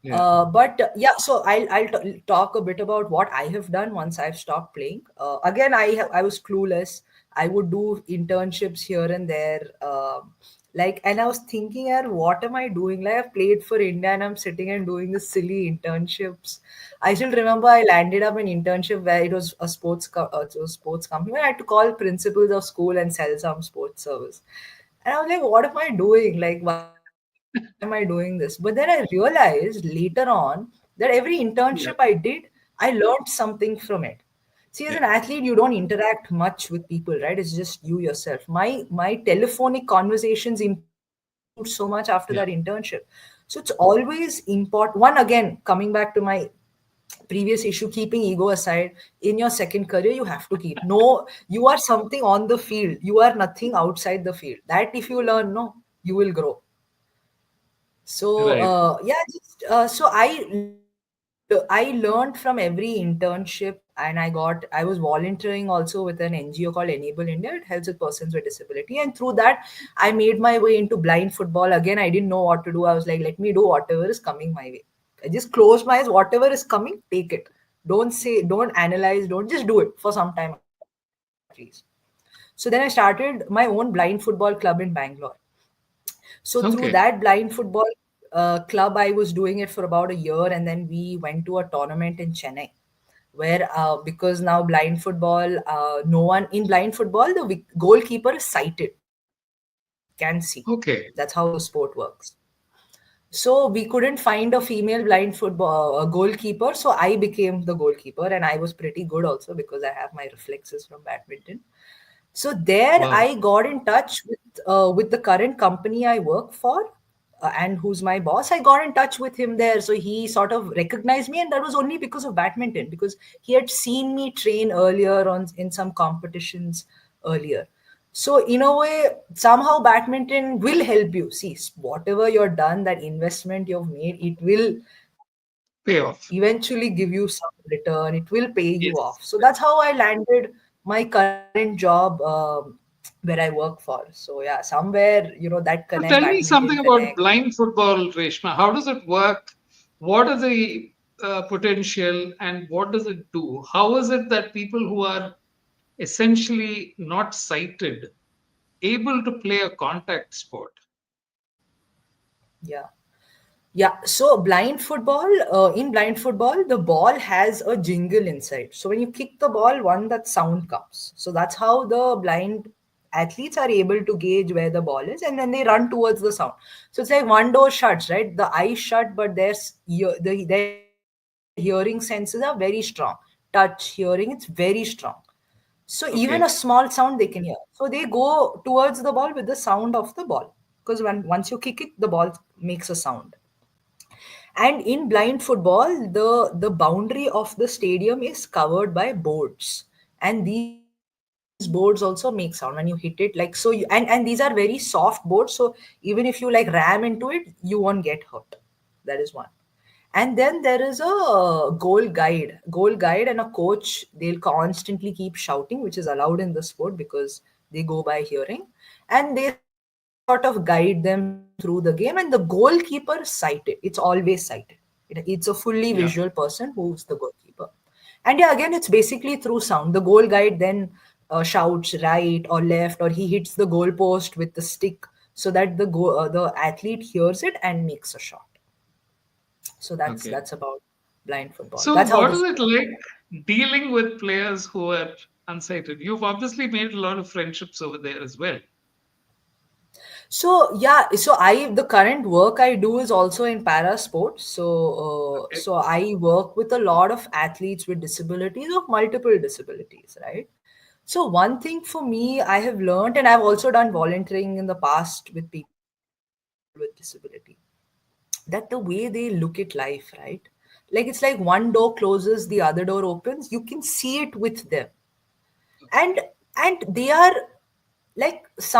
Yeah. But yeah, so I'll talk a bit about what I have done once I've stopped playing. Again, I was clueless. I would do internships here and there. Like, and I was thinking, what am I doing? Like, I've played for India and I'm sitting and doing this silly internships. I still remember I landed up an internship where it was it was a sports company where I had to call principals of school and sell some sports service. And I was like, what am I doing? Like, why am I doing this? But then I realized later on that every internship I did, Yeah. I learned something from it. See, as an athlete, you Yeah. don't interact much with people, right? It's just you yourself. My telephonic conversations improved so much after that internship. Yeah. So it's always important. One, again, coming back to my previous issue, keeping ego aside, in your second career you have to keep, no, you are something on the field, you are nothing outside the field. That if you learn, no, you will grow. So Right. yeah, so I learned from every internship, and I was volunteering also with an NGO called Enable India. It helps with persons with disability, and through that I made my way into blind football. Again, I didn't know what to do. I was like, let me do whatever is coming my way. I just closed my eyes. Whatever is coming, take it. Don't analyze. Don't, just do it for some time at least. So then I started my own blind football club in Bangalore. So through that Okay. blind football club, I was doing it for about a year, and then we went to a tournament in Chennai, where because now blind football, no one in blind football, the goalkeeper is sighted, can see. That's how Okay. the sport works. So we couldn't find a female blind football goalkeeper. So I became the goalkeeper, and I was pretty good also because I have my reflexes from badminton. So there Wow. I got in touch with the current company I work for, and who's my boss. I got in touch with him there, so he sort of recognized me, and that was only because of badminton, because he had seen me train earlier on in some competitions earlier. So in a way, somehow badminton will help you. See, whatever you're done, that investment you've made, it will Payoff. eventually give you some return. It will pay you Yes. off. So that's how I landed my current job, where I work for. So yeah, somewhere, that So connect, tell me badminton something about connect. blind football, Reshma. How does it work? What are the potential and what does it do? How is it that people who are essentially not sighted able to play a contact sport? Yeah. Yeah, so in blind football, the ball has a jingle inside. So when you kick the ball, that sound comes. So that's how the blind athletes are able to gauge where the ball is, and then they run towards the sound. So it's like one door shuts, right? The eyes shut, but their hearing senses are very strong. Touch, hearing, it's very strong. So even a small Okay. sound they can hear. So they go towards the ball with the sound of the ball. Because once you kick it, the ball makes a sound. And in blind football, the boundary of the stadium is covered by boards, and these boards also make sound when you hit it. Like so, and these are very soft boards. So even if you like ram into it, you won't get hurt. That is one. And then there is a goal guide and a coach. They'll constantly keep shouting, which is allowed in the sport because they go by hearing, and they sort of guide them through the game. And the goalkeeper is sighted. It's always sighted. It's a fully visual Yeah. person who's the goalkeeper. And yeah, again, it's basically through sound. The goal guide then shouts right or left, or he hits the goalpost with the stick so that the athlete hears it and makes a shot. So Okay. that's about blind football. So That's how what is this. it like dealing with players who are unsighted? You've obviously made a lot of friendships over there as well. So yeah, so I the current work I do is also in para sports. So Okay. so I work with a lot of athletes with disabilities, of multiple disabilities, right? So one thing for me I have learned, and I've also done volunteering in the past with people with disability, that the way they look at life, right? Like it's like one door closes, the other door opens. You can see it with them, and they are like I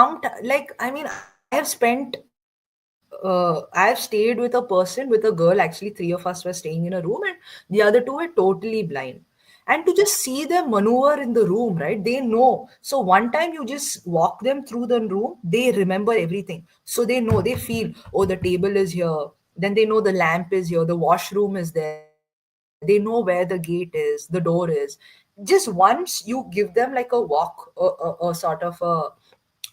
have stayed with a person, with a girl. Actually, three of us were staying in a room, and the other two were totally blind. And to just see them maneuver in the room, right? They know. So one time you just walk them through the room, they remember everything. So they know, they feel, oh, the table is here. Then they know the lamp is here, the washroom is there. They know where the gate is, the door is. Just once you give them like a walk, a sort of a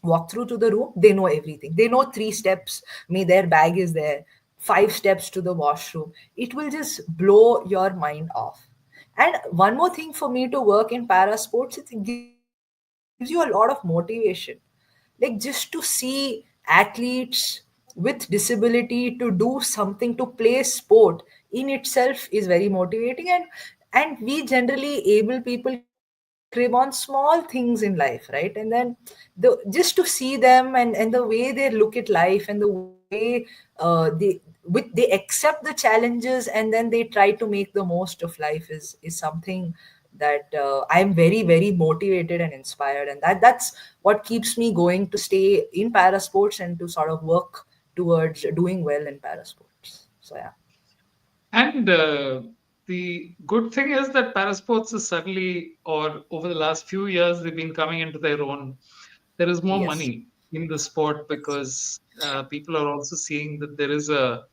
walk through to the room, they know everything. They know three steps, may their bag is there, 5 steps to the washroom. It will just blow your mind off. And one more thing for me to work in para sports, it gives you a lot of motivation. Like just to see athletes with disability to do something, to play sport in itself is very motivating. And we generally able people crib on small things in life, right? And then just to see them, and the way they look at life, and the way they accept the challenges, and then they try to make the most of life is something that I'm very motivated and inspired, and that's what keeps me going to stay in para sports and to sort of work towards doing well in para sports. So yeah. And the good thing is that parasports is suddenly, or over the last few years, they've been coming into their own. There is more Yes. money in the sport Yes. because people are also seeing that there is a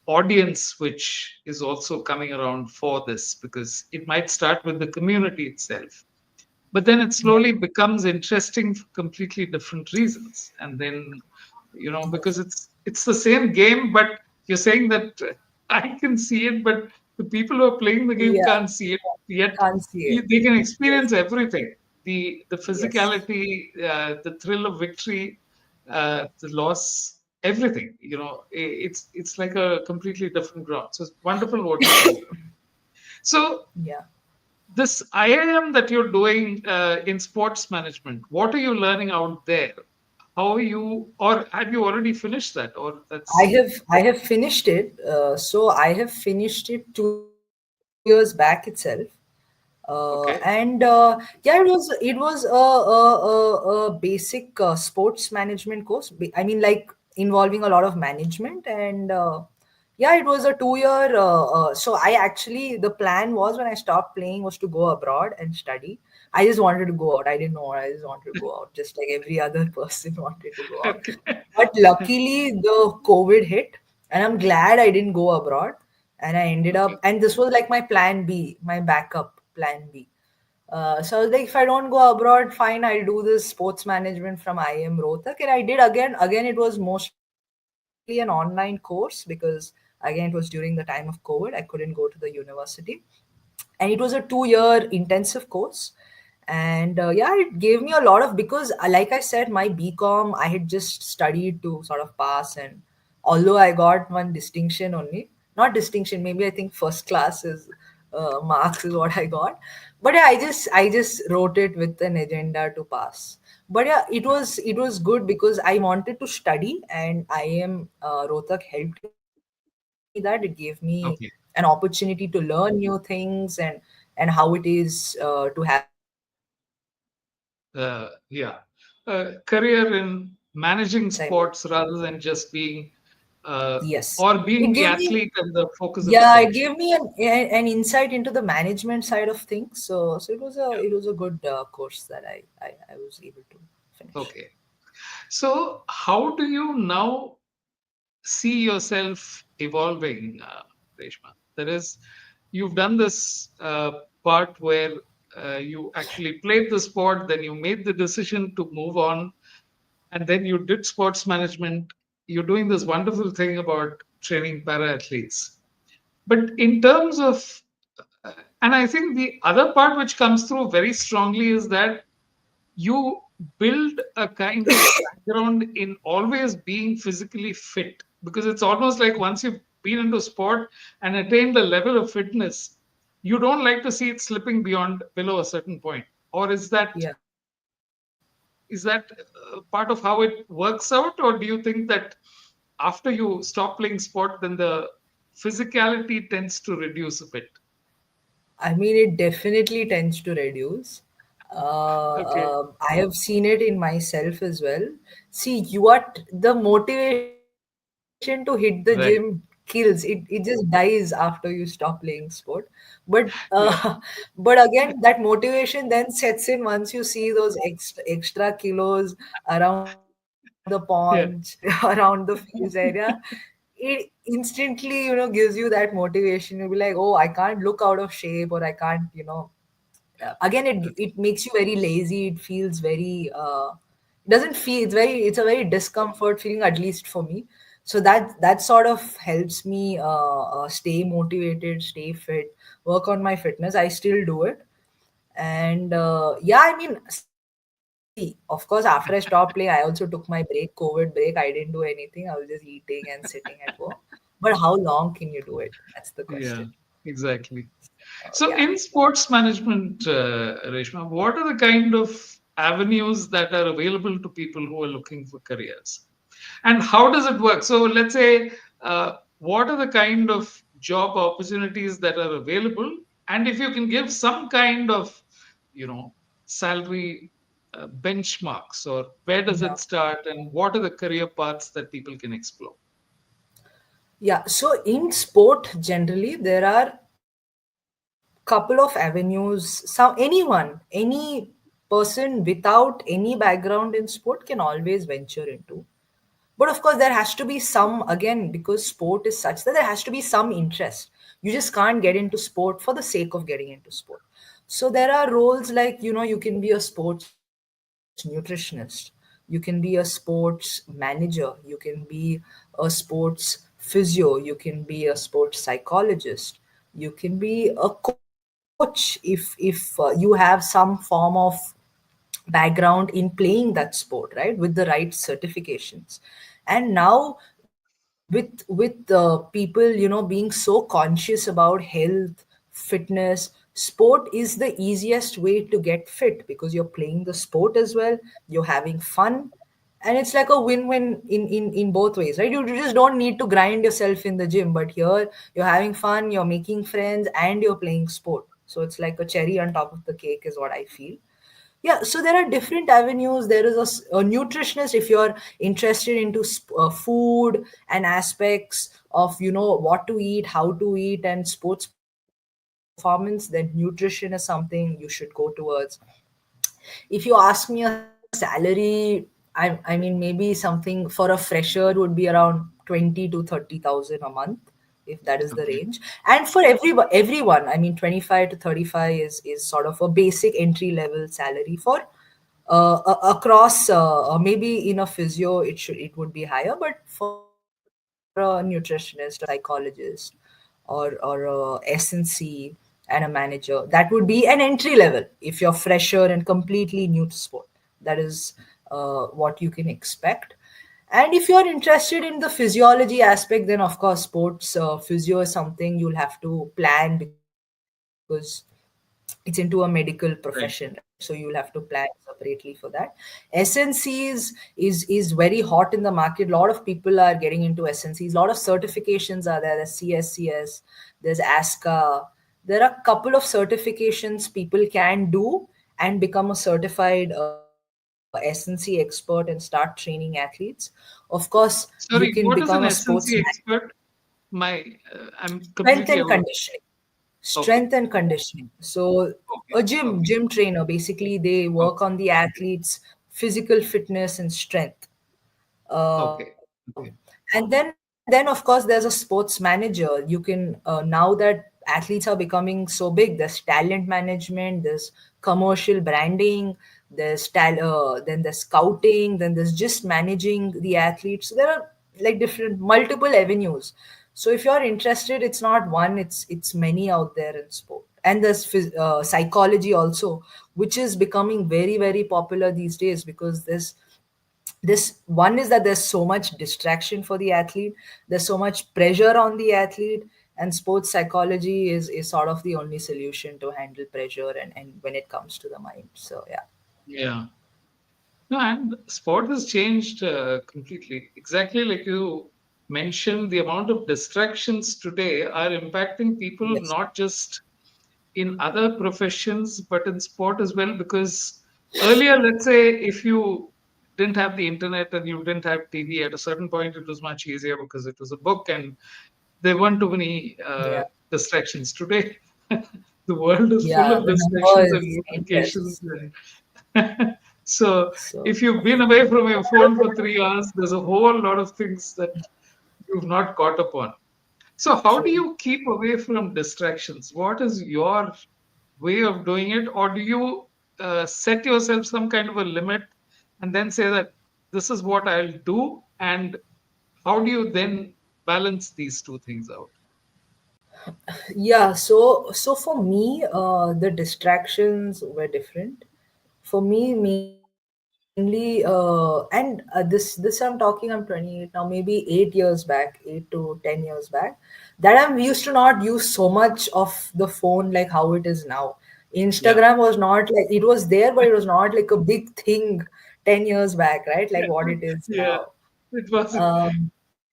audience which is also coming around for this, because it might start with the community itself, but then it Yeah. slowly becomes interesting for completely different reasons. And then, because Yes. it's the same game, but you're saying that I can see it, but the people who are playing the game Yeah. can't see it yet. Can't see it. They can Yes. experience everything: the Yes. physicality, the thrill of victory, the loss. everything. It's like a completely different ground. So it's wonderful what you're doing. So Yeah. this IIM that you're doing in sports management, what are you learning out there? How are you, or have you already finished that, or that's I have finished it. So I have finished it 2 years back itself. And okay? yeah, it was a basic sports management course. I mean, like, involving a lot of management. And yeah, it was a 2 year. So I actually, the plan was, when I stopped playing, was to go abroad and study. I just wanted to go out. I didn't know. I just wanted to go out, just like every other person wanted to go out. Okay. But luckily, the COVID hit, and I'm glad I didn't go abroad. And I ended Okay. up, and this was like my plan B, my backup plan B. So I was like, if I don't go abroad, fine, I'll do this sports management from IIM Rohtak. And I did again. Again, it was mostly an online course, because again, it was during the time of COVID. I couldn't go to the university, and it was a 2 year intensive course. And yeah, it gave me a lot of, because like I said, my BCom, I had just studied to sort of pass. And although I got one distinction only, not distinction, maybe I think first class is marks is what I got. But yeah, I just wrote it with an agenda to pass. But yeah, it was good, because I wanted to study, and I am Rohtak helped me that. It gave me an Okay. opportunity to learn new things, and how it is to have a career outside of Yeah. Career in managing simultaneously. sports rather than just being, Yes, or it being the gave me, athlete and the focus of yeah, it attention. gave me an insight into the management side of things. So it was a good course that I was able to finish. Okay. So, how do you now see yourself evolving, Reshma? That is, you've done this part where you actually played the sport, then you made the decision to move on, and then you did sports management. You're doing this wonderful thing about training para athletes. But in terms of, and I think the other part which comes through very strongly is that you build a kind of background in always being physically fit, because it's almost like once you've been into sport and attained a level of fitness, you don't like to see it slipping beyond below a certain point. Or Yeah. is that part of how it works out, or do you think that after you stop playing sport, then the physicality tends to reduce a bit? I mean, it definitely tends to reduce. Okay. I have seen it in myself as well. See, you are the motivation to hit the gym Right. kills. It just dies after you stop playing sport. But Yeah. but again, that motivation then sets in once you see those extra kilos around the pond, Yeah. around the fields area. It instantly, gives you that motivation. You'll be like, oh, I can't look out of shape, or I can't, again, it makes you very lazy. It feels very it doesn't feel, it's a very discomfort feeling, at least for me. So that sort of helps me stay motivated, stay fit, work on my fitness. I still do it. And yeah, I mean, see, of course, after I stopped playing, I also took my COVID break. I didn't do anything. I was just eating and sitting at home. But how long can you do it? That's the question. Yeah. Exactly. Yeah. So, in sports management, Reshma, what are the kind of avenues that are available to people who are looking for careers? And how does it work? So, let's say, what are the kind of job opportunities that are available? And if you can give some kind of, salary benchmarks, or where does Yeah. it start, and what are the career paths that people can explore? Yeah, so in sport generally there are couple of avenues. Any person without any background in sport can always venture into. But of course, there has to be some, again, because sport is such that there has to be some interest. You just can't get into sport for the sake of getting into sport. So there are roles like, you can be a sports nutritionist, you can be a sports manager, you can be a sports physio, you can be a sports psychologist, you can be a coach if you have some form of background in playing that sport, right, with the right certifications. And now with people, being so conscious about health, fitness, sport is the easiest way to get fit, because you're playing the sport as well, you're having fun, and it's like a win-win in both ways, right? You just don't need to grind yourself in the gym, but here you're having fun, you're making friends, and you're playing sport. So it's like a cherry on top of the cake, is what I feel. Yeah, so there are different avenues. There is a nutritionist if you're interested into food and aspects of, what to eat, how to eat, and sports performance. Then nutrition is something you should go towards. If you ask me a salary, I mean, maybe something for a fresher would be around 20 to 30,000 a month, if that is the range. Okay. And for everyone, I mean, 25 to 35 is sort of a basic entry level salary for across, maybe in a physio it would be higher, but for a nutritionist, a psychologist, or SNC and a manager, that would be an entry level if you're fresher and completely new to sport. That is what you can expect. And if you're interested in the physiology aspect, then of course sports physio is something you'll have to plan, because it's into a medical profession, right? So Right. you'll have to plan separately for that. SNC is very hot in the market. A lot of people are getting into SNCs. A lot of certifications are there. There's CSCS, there's ASCA. There are a couple of certifications people can do and become a certified SNC expert and start training athletes. Of course, you can become a Sorry, what is sports an SNC expert? My, I'm strength completely and out of. conditioning. Okay. Strength and conditioning. So Okay. a gym Okay. gym trainer, basically they work Okay. on the athletes physical fitness and strength. Okay. Okay. And then of course there's a sports manager. You can now that athletes are becoming so big, there's talent management, there's commercial branding, then there's scouting, then there's just managing the athletes. So there are like different multiple avenues. So if you're interested, it's not one, it's many out there in sport. And there's psychology also, which is becoming very very popular these days, because this one is that there's so much distraction for the athlete, there's so much pressure on the athlete, and sports psychology is sort of the only solution to handle pressure and when it comes to the mind. So yeah. Yeah. No, and sport has changed completely. Exactly like you mentioned, the amount of distractions today are impacting people Yes. not just in other professions, but in sport as well. Because earlier, let's say, if you didn't have the internet and you didn't have TV, at a certain point, it was much easier because it was a book and there weren't too many Yeah. distractions. Today, the world is full Yeah, of the number distractions and is notifications. endless. So So if you've been away from your phone for 3 hours, there's a whole lot of things that you've not caught up on. So how do true. you keep away from distractions? What is your way of doing it? Or do you set yourself some kind of a limit and then say that this is what I'll do? And how do you then balance these two things out? Yeah, so for me, the distractions were different. For me, mainly, and this I'm talking. I'm 28 now. Maybe 8 years back, 8 to 10 years back, that I'm used to not use so much of the phone like how it is now. Yeah. Instagram was not like, it was there, but it was not like a big thing 10 years back, right? Like what it is Yeah. now. It wasn't. Um,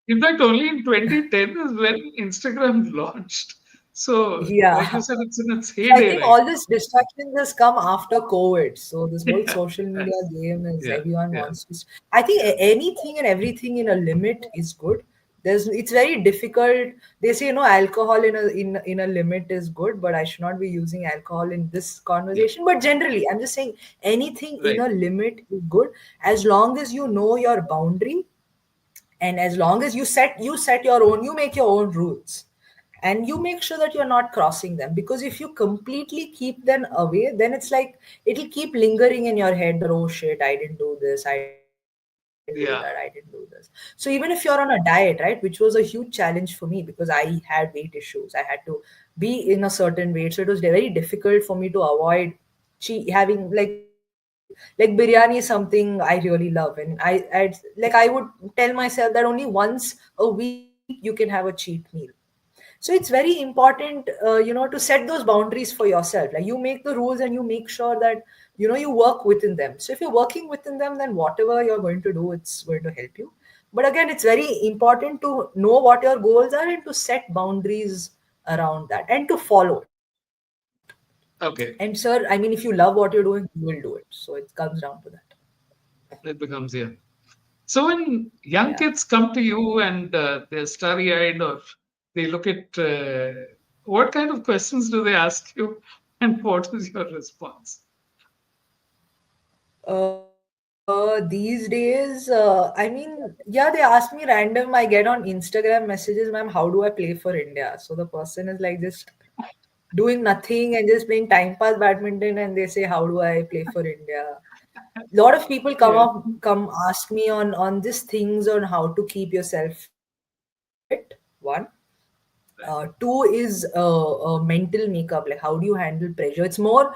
In fact, only in 2010 is when Instagram launched. So, like you yeah. said, it's in its So I heyday think right all this distractions has come after COVID. So this whole now. social Yeah. media game is Yeah. everyone Yeah. wants to. I think Yeah. anything and everything in a limit is good. It's very difficult. They say alcohol in a limit is good, but I should not be using alcohol in this Yeah. conversation. But generally, I'm just saying anything in Right. a limit is good, as long as you know your boundary, and as long as you set your own, you make your own rules, and you make sure that you're not crossing them. Because if you completely keep them away, then it's like it'll keep lingering in your head that, oh shit, I didn't do this, I didn't do that, I didn't do this. Yeah. So even if you're on a diet, right, which was a huge challenge for me, because I had weight issues, I had to be in a certain weight, so it was very difficult for me to avoid having like, Like biryani is something I really love, and I would tell myself that only once a week you can have a cheat meal. So it's very important, to set those boundaries for yourself. Like you make the rules and you make sure that you work within them. So if you're working within them, then whatever you're going to do, it's going to help you. But again, it's very important to know what your goals are and to set boundaries around that and to follow it. And sir, I mean, Okay, if you love what you're doing, you will do it. So it comes down to that. it becomes here. So when young Yeah. kids come to you and they're starry-eyed or they look at what kind of questions do they ask you and what is your response? These days, I mean, yeah, they ask me random. I get on Instagram messages, ma'am, how do I play for India? So the person is like just doing nothing and just playing time pass badminton, and they say, how do I play for India? A lot of people Yeah, come ask me on these things on how to keep yourself fit. One, two is mental makeup, like how do you handle pressure. It's more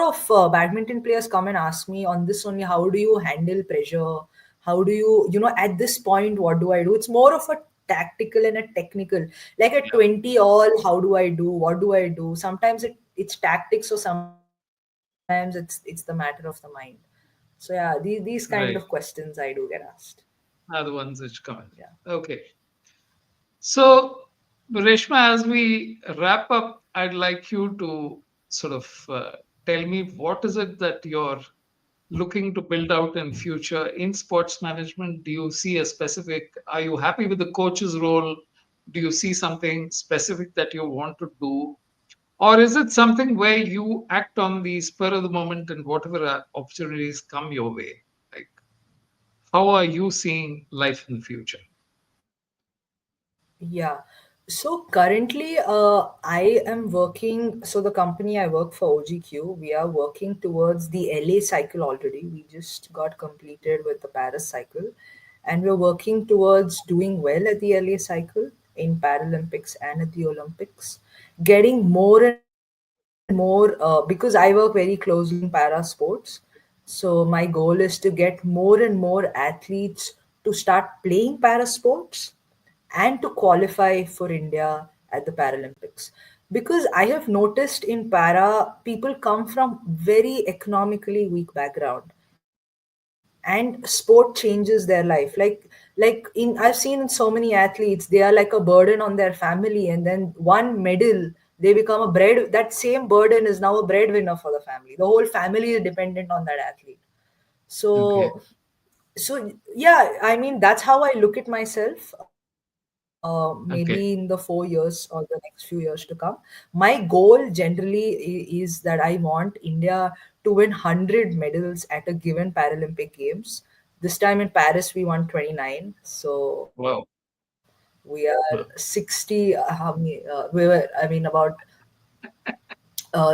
of badminton players come and ask me on this only, how do you handle pressure, how do you at this point what do I do. It's more of a tactical and a technical, like at 20 all, how do I do, what do I do. Sometimes it's tactics, or sometimes it's the matter of the mind. So yeah, these kind of questions I right. do get asked. Are the ones which come Yeah. in. Okay. So, Reshma, as we wrap up, I'd like you to sort of tell me what is it that you're looking to build out in future in sports management. Do you see a specific, are you happy with the coach's role? Do you see something specific that you want to do? Or is it something where you act on the spur of the moment and whatever opportunities come your way? Like, how are you seeing life in the future? Yeah. So currently, I am working. So the company I work for, OGQ, we are working towards the LA cycle already. We just got completed with the Paris cycle, and we're working towards doing well at the LA cycle in Paralympics and at the Olympics, getting more and more because I work very closely in para sports. So my goal is to get more and more athletes to start playing para sports and to qualify for India at the Paralympics. Because I have noticed in para, people come from very economically weak background, and sport changes their life. Like in I've seen in so many athletes, they are like a burden on their family, and then one medal they become a bread. That same burden is now a breadwinner for the family. The whole family is dependent on that athlete. Okay. So yeah, I mean, that's how I look at myself. Maybe in the Okay. 4 years or the next few years to come, my goal generally is that I want India to win 100 medals at a given Paralympic Games. This time in Paris we won 29, so Wow. we are Wow. 60. How many? About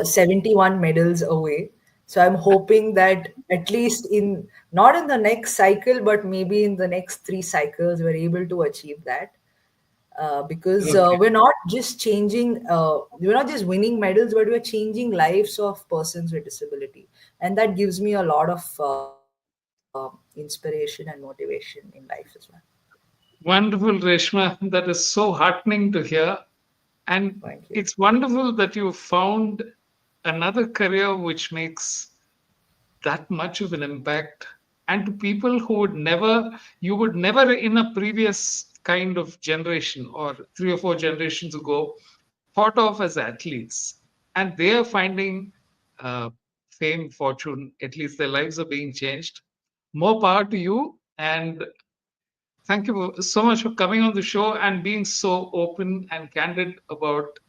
71 medals away. So I'm hoping that at least in not in the next cycle, but maybe in the next 3 cycles, we're able to achieve that. Because Okay. we're not just winning medals, but we're changing lives of persons with disability, and that gives me a lot of inspiration and motivation in life as well. Wonderful, Reshma. That is so heartening to hear. And Thank you. it's wonderful that you found another career which makes that much of an impact. And to people who would never, you would never in a previous kind of generation or 3 or 4 generations ago thought of as athletes. And they are finding uh, fame, fortune, at least their lives are being changed. More power to you. And thank you so much for coming on the show and being so open and candid about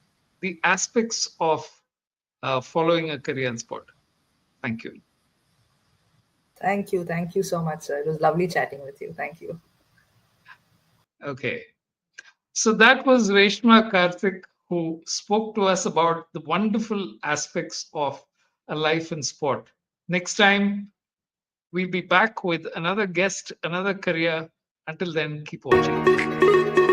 the aspects of following a career in sport. Thank you. Thank you so much, sir. It was lovely chatting with you. Thank you. Okay. So that was Reshma Karthik, who spoke to us about the wonderful aspects of a life in sport. Next time, we'll be back with another guest, another career. Until then, keep watching.